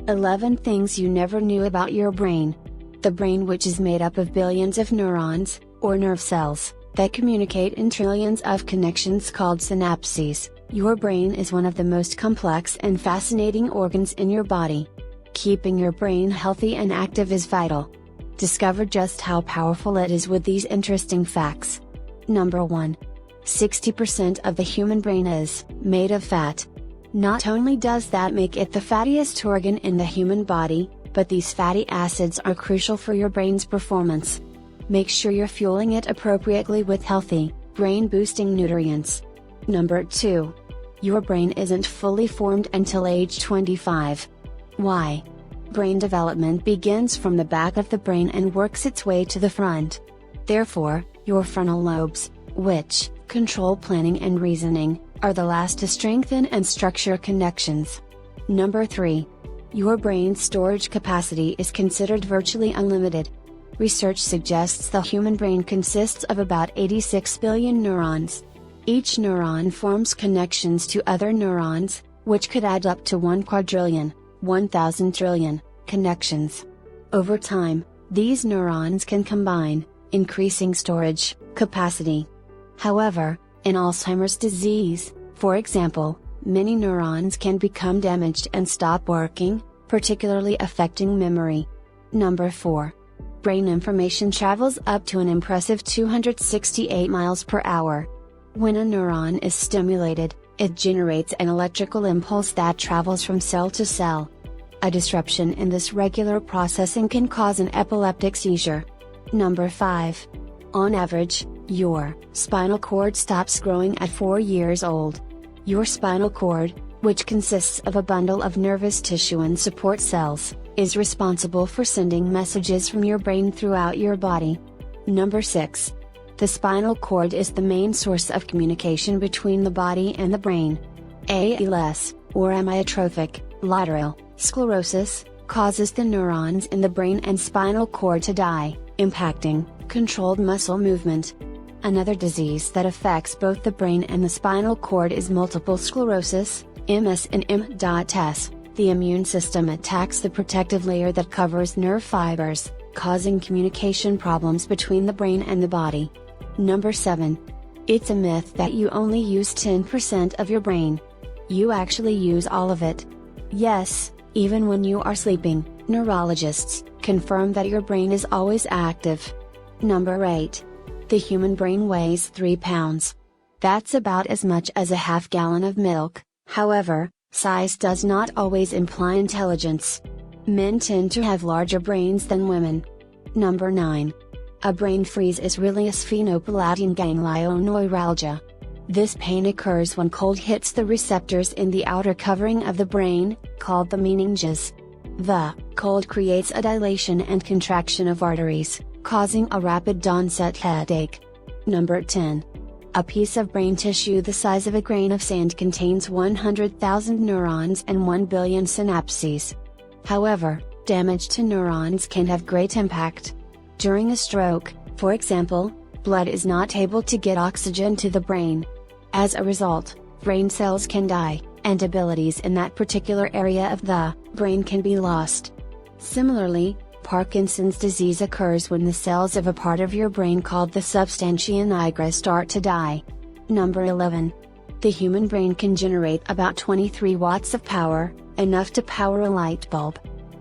11 Things you never knew about your brain. The brain, which is made up of billions of neurons, or nerve cells, that communicate in trillions of connections called synapses. Your brain is one of the most complex and fascinating organs in your body. Keeping your brain healthy and active is vital. Discover just how powerful it is with these interesting facts. Number 1. 60% of the human brain is made of fat. Not only does that make it the fattiest organ in the human body, but these fatty acids are crucial for your brain's performance. Make sure you're fueling it appropriately with healthy, brain-boosting nutrients. Number 2. Your brain isn't fully formed until age 25. Why? Brain development begins from the back of the brain and works its way to the front. Therefore, your frontal lobes, which control planning and reasoning, are the last to strengthen and structure connections. Number 3. Your brain's storage capacity is considered virtually unlimited. Research suggests the human brain consists of about 86 billion neurons. Each neuron forms connections to other neurons, which could add up to 1 quadrillion, 1,000 trillion, connections. Over time, these neurons can combine, increasing storage capacity. However, in Alzheimer's disease, for example, many neurons can become damaged and stop working, particularly affecting memory. Number 4. Brain information travels up to an impressive 268 miles per hour. When a neuron is stimulated, it generates an electrical impulse that travels from cell to cell. A disruption in this regular processing can cause an epileptic seizure. Number 5. On average, your spinal cord stops growing at 4 years old. Your spinal cord, which consists of a bundle of nervous tissue and support cells, is responsible for sending messages from your brain throughout your body. Number 6. The spinal cord is the main source of communication between the body and the brain. ALS, or amyotrophic lateral sclerosis, causes the neurons in the brain and spinal cord to die, impacting controlled muscle movement. Another disease that affects both the brain and the spinal cord is multiple sclerosis, MS and MS. The immune system attacks the protective layer that covers nerve fibers, causing communication problems between the brain and the body. Number 7. It's a myth that you only use 10% of your brain. You actually use all of it. Yes, even when you are sleeping, neurologists confirm that your brain is always active. Number 8. The human brain weighs 3 pounds. That's about as much as a half gallon of milk. However, size does not always imply intelligence. Men tend to have larger brains than women. Number 9. A brain freeze is really a sphenopalatine ganglioneuralgia. This pain occurs when cold hits the receptors in the outer covering of the brain, called the meninges. The cold creates a dilation and contraction of arteries, causing a rapid onset headache. Number 10. A piece of brain tissue the size of a grain of sand contains 100,000 neurons and 1 billion synapses. However, damage to neurons can have great impact. During a stroke, for example, blood is not able to get oxygen to the brain. As a result, brain cells can die, and abilities in that particular area of the brain can be lost. Similarly, Parkinson's disease occurs when the cells of a part of your brain called the substantia nigra start to die. Number 11. The human brain can generate about 23 watts of power, enough to power a light bulb.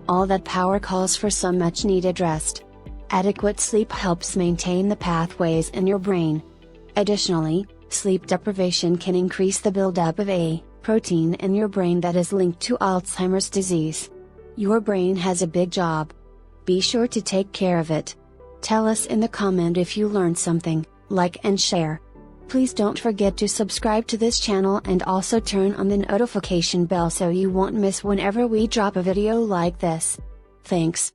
All that power calls for some much needed rest. Adequate sleep helps maintain the pathways in your brain. Additionally, sleep deprivation can increase the buildup of a protein in your brain that is linked to Alzheimer's disease. Your brain has a big job. Be sure to take care of it. Tell us in the comment if you learned something, like and share. Please don't forget to subscribe to this channel and also turn on the notification bell so you won't miss whenever we drop a video like this. Thanks.